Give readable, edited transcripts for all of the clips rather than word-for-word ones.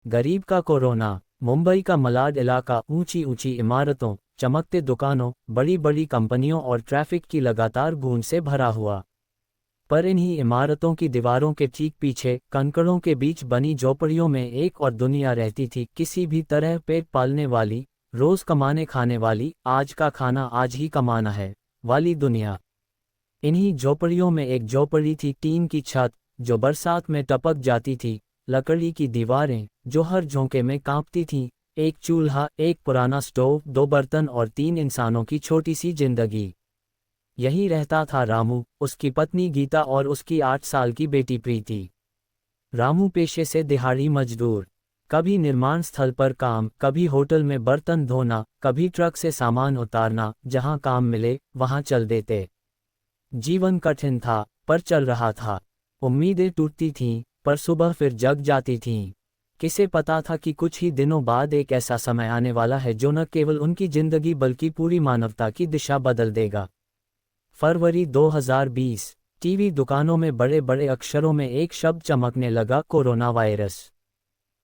गरीब का कोरोना। मुंबई का मलाड इलाका ऊंची ऊंची इमारतों, चमकते दुकानों, बड़ी बड़ी कंपनियों और ट्रैफिक की लगातार गूंज से भरा हुआ। पर इन्हीं इमारतों की दीवारों के ठीक पीछे कंकड़ों के बीच बनी झोपड़ियों में एक और दुनिया रहती थी, किसी भी तरह पेट पालने वाली, रोज कमाने खाने वाली, आज का खाना आज ही कमाना है वाली दुनिया। इन्हीं झोपड़ियों में एक झोपड़ी थी, टीन की छत जो बरसात में टपक जाती थी, लकड़ी की दीवारें जो हर झोंके में कांपती थीं, एक चूल्हा, एक पुराना स्टोव, दो बर्तन और 3 इंसानों की छोटी सी जिंदगी। यही रहता था रामू, उसकी पत्नी गीता और उसकी 8 साल की बेटी प्रीति। रामू पेशे से दिहाड़ी मजदूर, कभी निर्माण स्थल पर काम, कभी होटल में बर्तन धोना, कभी ट्रक से सामान उतारना, जहां काम मिले वहां चल देते। जीवन कठिन था पर चल रहा था। उम्मीदें टूटती थीं पर सुबह फिर जग जाती थीं। किसे पता था कि कुछ ही दिनों बाद एक ऐसा समय आने वाला है जो न केवल उनकी जिंदगी बल्कि पूरी मानवता की दिशा बदल देगा। फरवरी 2020। टीवी दुकानों में बड़े बड़े अक्षरों में एक शब्द चमकने लगा, कोरोना वायरस।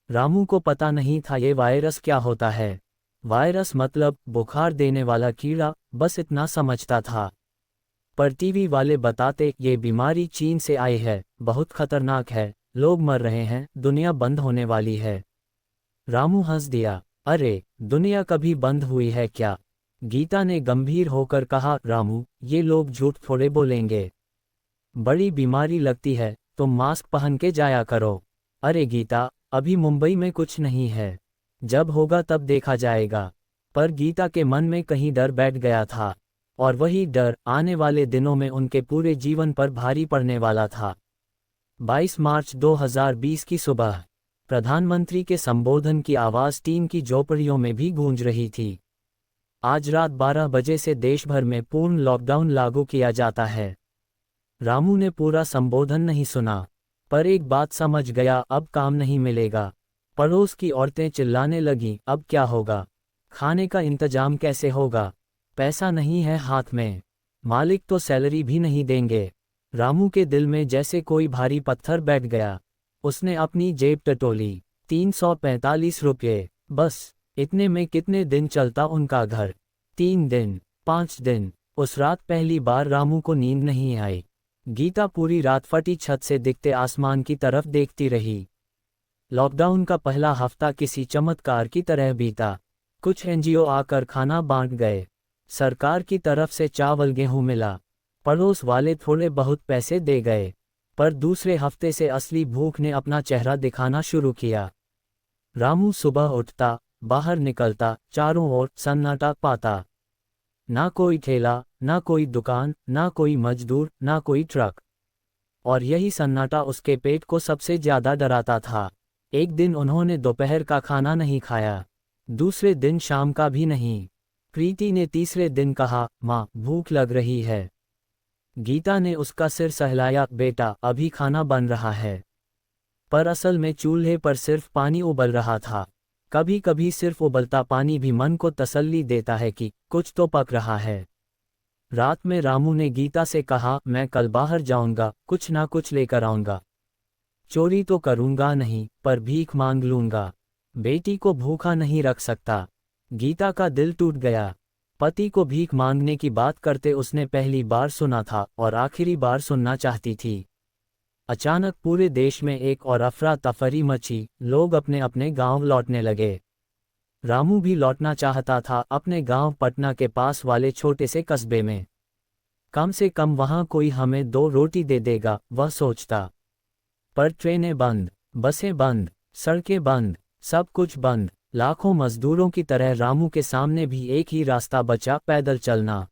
रामू को पता नहीं था ये वायरस क्या होता है। वायरस मतलब बुखार देने वाला कीड़ा, बस इतना समझता था। पर टीवी वाले बताते ये बीमारी चीन से आई है, बहुत खतरनाक है, लोग मर रहे हैं, दुनिया बंद होने वाली है। रामू हंस दिया। अरे, दुनिया कभी बंद हुई है क्या? गीता ने गंभीर होकर कहा, रामू, ये लोग झूठ थोड़े बोलेंगे। बड़ी बीमारी लगती है, तुम मास्क पहन के जाया करो। अरे गीता, अभी मुंबई में कुछ नहीं है, जब होगा तब देखा जाएगा। पर गीता के मन में कहीं डर बैठ गया था, और वही डर आने वाले दिनों में उनके पूरे जीवन पर भारी पड़ने वाला था। 22 मार्च 2020 की सुबह प्रधानमंत्री के संबोधन की आवाज़ टीम की झोपड़ियों में भी गूंज रही थी। आज रात 12 बजे से देश भर में पूर्ण लॉकडाउन लागू किया जाता है। रामू ने पूरा संबोधन नहीं सुना, पर एक बात समझ गया, अब काम नहीं मिलेगा। पड़ोस की औरतें चिल्लाने लगीं, अब क्या होगा? खाने का इंतजाम कैसे होगा? पैसा नहीं है हाथ में, मालिक तो सैलरी भी नहीं देंगे। रामू के दिल में जैसे कोई भारी पत्थर बैठ गया। उसने अपनी जेब टटोली, 345 रुपये, बस इतने में कितने दिन चलता उनका घर? 3 दिन, 5 दिन। उस रात पहली बार रामू को नींद नहीं आई। गीता पूरी रात फटी छत से दिखते आसमान की तरफ देखती रही। लॉकडाउन का पहला हफ्ता किसी चमत्कार की तरह बीता। कुछ एनजीओ आकर खाना बांट गए, सरकार की तरफ से चावल गेहूं मिला, पड़ोस वाले थोड़े बहुत पैसे दे गए। पर दूसरे हफ्ते से असली भूख ने अपना चेहरा दिखाना शुरू किया। रामू सुबह उठता, बाहर निकलता, चारों ओर सन्नाटा पाता। ना कोई ठेला, ना कोई दुकान, ना कोई मजदूर, ना कोई ट्रक। और यही सन्नाटा उसके पेट को सबसे ज्यादा डराता था। एक दिन उन्होंने दोपहर का खाना नहीं खाया, दूसरे दिन शाम का भी नहीं। प्रीति ने तीसरे दिन कहा, माँ भूख लग रही है। गीता ने उसका सिर सहलाया, बेटा अभी खाना बन रहा है। पर असल में चूल्हे पर सिर्फ पानी उबल रहा था। कभी कभी सिर्फ उबलता पानी भी मन को तसल्ली देता है कि कुछ तो पक रहा है। रात में रामू ने गीता से कहा, मैं कल बाहर जाऊंगा, कुछ ना कुछ लेकर आऊंगा। चोरी तो करूंगा नहीं, पर भीख मांग लूंगा। बेटी को भूखा नहीं रख सकता। गीता का दिल टूट गया। पति को भीख मांगने की बात करते उसने पहली बार सुना था और आखिरी बार सुनना चाहती थी। अचानक पूरे देश में एक और अफरा तफरी मची, लोग अपने अपने गांव लौटने लगे। रामू भी लौटना चाहता था, अपने गांव पटना के पास वाले छोटे से कस्बे में। कम से कम वहां कोई हमें 2 रोटी दे देगा, वह सोचता। पर ट्रेनें बंद, बसें बंद, सड़कें बंद, सब कुछ बंद। लाखों मजदूरों की तरह रामू के सामने भी एक ही रास्ता बचा, पैदल चलना।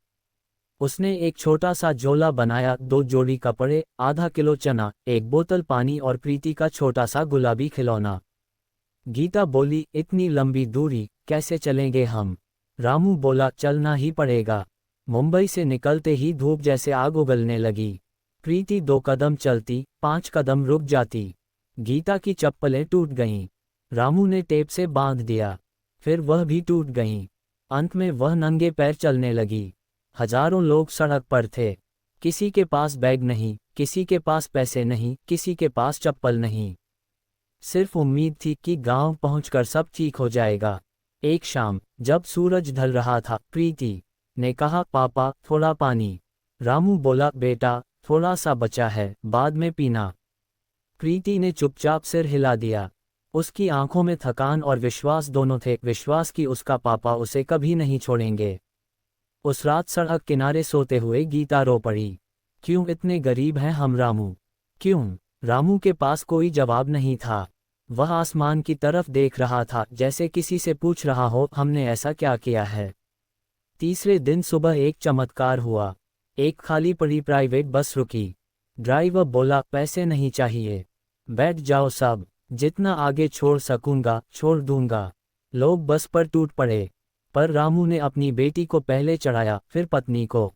उसने एक छोटा सा झोला बनाया, 2 जोड़ी कपड़े, आधा किलो चना, एक बोतल पानी और प्रीति का छोटा सा गुलाबी खिलौना। गीता बोली, इतनी लंबी दूरी कैसे चलेंगे हम? रामू बोला, चलना ही पड़ेगा। मुंबई से निकलते ही धूप जैसे आग उगलने लगी। प्रीति 2 कदम चलती, 5 कदम रुक जाती। गीता की चप्पलें टूट गईं। रामू ने टेप से बांध दिया, फिर वह भी टूट गईं। अंत में वह नंगे पैर चलने लगी। हजारों लोग सड़क पर थे। किसी के पास बैग नहीं, किसी के पास पैसे नहीं, किसी के पास चप्पल नहीं। सिर्फ उम्मीद थी कि गांव पहुंचकर सब ठीक हो जाएगा। एक शाम जब सूरज ढल रहा था, प्रीति ने कहा, पापा थोड़ा पानी। रामू बोला, बेटा थोड़ा सा बचा है, बाद में पीना। प्रीति ने चुपचाप सिर हिला दिया। उसकी आंखों में थकान और विश्वास दोनों थे, विश्वास कि उसका पापा उसे कभी नहीं छोड़ेंगे। उस रात सड़क किनारे सोते हुए गीता रो पड़ी। क्यों इतने गरीब हैं हम रामू, क्यों? रामू के पास कोई जवाब नहीं था। वह आसमान की तरफ देख रहा था, जैसे किसी से पूछ रहा हो, हमने ऐसा क्या किया है। तीसरे दिन सुबह एक चमत्कार हुआ। एक खाली पड़ी प्राइवेट बस रुकी। ड्राइवर बोला, पैसे नहीं चाहिए, बैठ जाओ सब, जितना आगे छोड़ सकूंगा छोड़ दूंगा। लोग बस पर टूट पड़े, पर रामू ने अपनी बेटी को पहले चढ़ाया, फिर पत्नी को,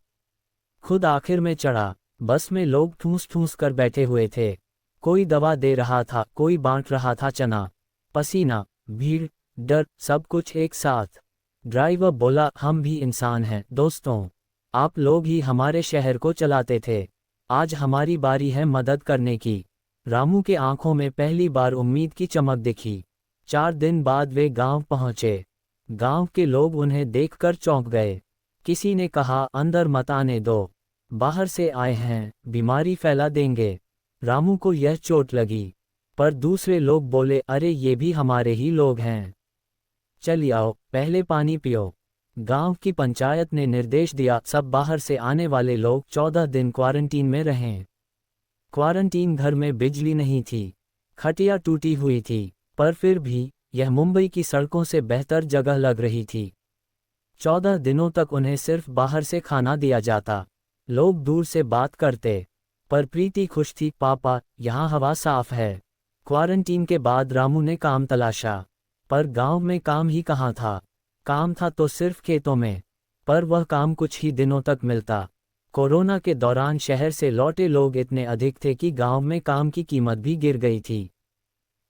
खुद आखिर में चढ़ा। बस में लोग ठूस ठूस कर बैठे हुए थे। कोई दवा दे रहा था, कोई बांट रहा था चना। पसीना, भीड़, डर, सब कुछ एक साथ। ड्राइवर बोला, हम भी इंसान हैं दोस्तों, आप लोग ही हमारे शहर को चलाते थे, आज हमारी बारी है मदद करने की। रामू के आंखों में पहली बार उम्मीद की चमक दिखी। 4 दिन बाद वे गांव पहुंचे। गांव के लोग उन्हें देखकर चौंक गए। किसी ने कहा, अंदर मत आने दो, बाहर से आए हैं, बीमारी फैला देंगे। रामू को यह चोट लगी, पर दूसरे लोग बोले, अरे ये भी हमारे ही लोग हैं, चलिए आओ पहले पानी पियो। गांव की पंचायत ने निर्देश दिया, सब बाहर से आने वाले लोग 14 दिन क्वारंटीन में रहें। क्वारंटीन घर में बिजली नहीं थी, खटिया टूटी हुई थी, पर फिर भी यह मुंबई की सड़कों से बेहतर जगह लग रही थी। 14 दिनों तक उन्हें सिर्फ बाहर से खाना दिया जाता। लोग दूर से बात करते, पर प्रीति खुश थी, पापा यहाँ हवा साफ है। क्वारंटीन के बाद रामू ने काम तलाशा, पर गांव में काम ही कहाँ था। काम था तो सिर्फ खेतों में, पर वह काम कुछ ही दिनों तक मिलता। कोरोना के दौरान शहर से लौटे लोग इतने अधिक थे कि गांव में काम की कीमत भी गिर गई थी।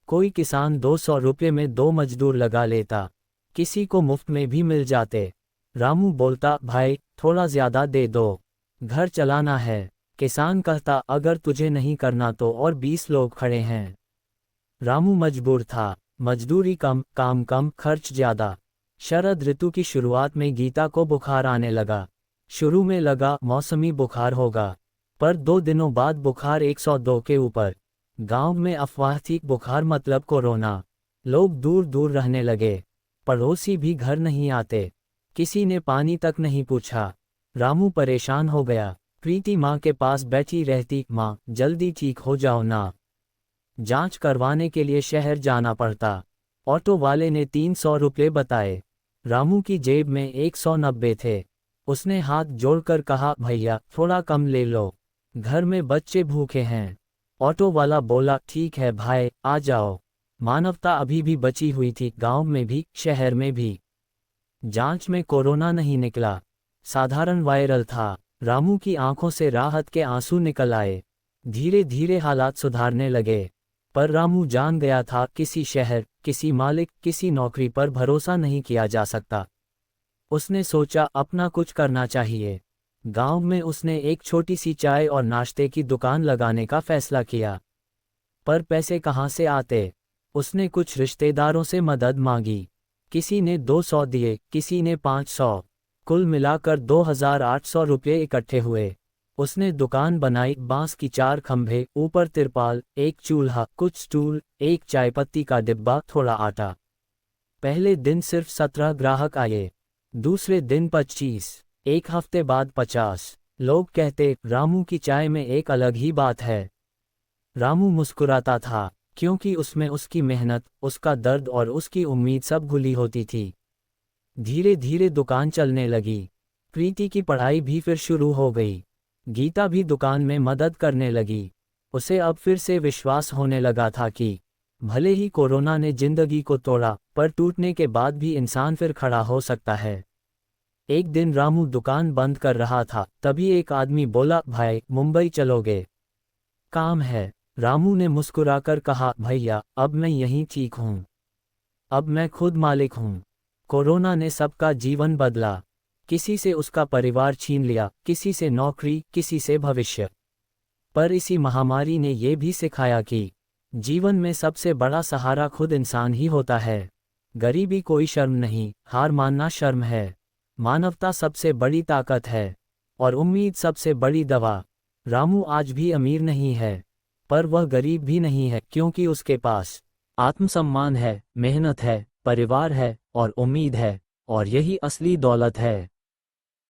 कोई किसान 200 रुपये में 2 मजदूर लगा लेता, किसी को मुफ्त में भी मिल जाते। रामू बोलता, भाई थोड़ा ज्यादा दे दो, घर चलाना है। किसान कहता, अगर तुझे नहीं करना तो और 20 लोग खड़े हैं। रामू मजबूर था, मजदूरी कम, काम कम, खर्च ज्यादा। शरद ऋतु की शुरुआत में गीता को बुखार आने लगा। शुरू में लगा मौसमी बुखार होगा, पर 2 दिनों बाद बुखार 102 के ऊपर। गांव में अफवाह थी, बुखार मतलब कोरोना। लोग दूर दूर रहने लगे, पड़ोसी भी घर नहीं आते, किसी ने पानी तक नहीं पूछा। रामू परेशान हो गया। प्रीति माँ के पास बैठी रहती, माँ जल्दी ठीक हो जाओ ना। जांच करवाने के लिए शहर जाना पड़ता। ऑटो वाले ने 300 रुपये बताए। रामू की जेब में 190 थे। उसने हाथ जोड़कर कहा, भैया थोड़ा कम ले लो, घर में बच्चे भूखे हैं। ऑटो वाला बोला, ठीक है भाई, आ जाओ। मानवता अभी भी बची हुई थी, गांव में भी, शहर में भी। जांच में कोरोना नहीं निकला, साधारण वायरल था। रामू की आंखों से राहत के आंसू निकल आए। धीरे धीरे हालात सुधारने लगे, पर रामू जान गया था, किसी शहर, किसी मालिक, किसी नौकरी पर भरोसा नहीं किया जा सकता। उसने सोचा, अपना कुछ करना चाहिए। गांव में उसने एक छोटी सी चाय और नाश्ते की दुकान लगाने का फैसला किया। पर पैसे कहाँ से आते? उसने कुछ रिश्तेदारों से मदद मांगी। किसी ने 200 दिए, किसी ने 500। कुल मिलाकर 2800 रुपये इकट्ठे हुए। उसने दुकान बनाई, बांस की 4 खंभे, ऊपर तिरपाल, एक चूल्हा, कुछ स्टूल, एक चायपत्ती का डिब्बा, थोड़ा आटा। पहले दिन सिर्फ 17 ग्राहक आए, दूसरे दिन 25, एक हफ्ते बाद 50। लोग कहते, रामू की चाय में एक अलग ही बात है। रामू मुस्कुराता था, क्योंकि उसमें उसकी मेहनत, उसका दर्द और उसकी उम्मीद सब घुली होती थी। धीरे धीरे दुकान चलने लगी। प्रीति की पढ़ाई भी फिर शुरू हो गई। गीता भी दुकान में मदद करने लगी। उसे अब फिर से विश्वास होने लगा था कि भले ही कोरोना ने जिंदगी को तोड़ा, पर टूटने के बाद भी इंसान फिर खड़ा हो सकता है। एक दिन रामू दुकान बंद कर रहा था, तभी एक आदमी बोला, भाई मुंबई चलोगे? काम है। रामू ने मुस्कुराकर कहा, भैया अब मैं यहीं ठीक हूँ, अब मैं खुद मालिक हूँ। कोरोना ने सबका जीवन बदला। किसी से उसका परिवार छीन लिया, किसी से नौकरी, किसी से भविष्य। पर इसी महामारी ने ये भी सिखाया कि जीवन में सबसे बड़ा सहारा खुद इंसान ही होता है। गरीबी कोई शर्म नहीं, हार मानना शर्म है। मानवता सबसे बड़ी ताकत है और उम्मीद सबसे बड़ी दवा। रामू आज भी अमीर नहीं है, पर वह गरीब भी नहीं है, क्योंकि उसके पास आत्मसम्मान है, मेहनत है, परिवार है और उम्मीद है, और यही असली दौलत है।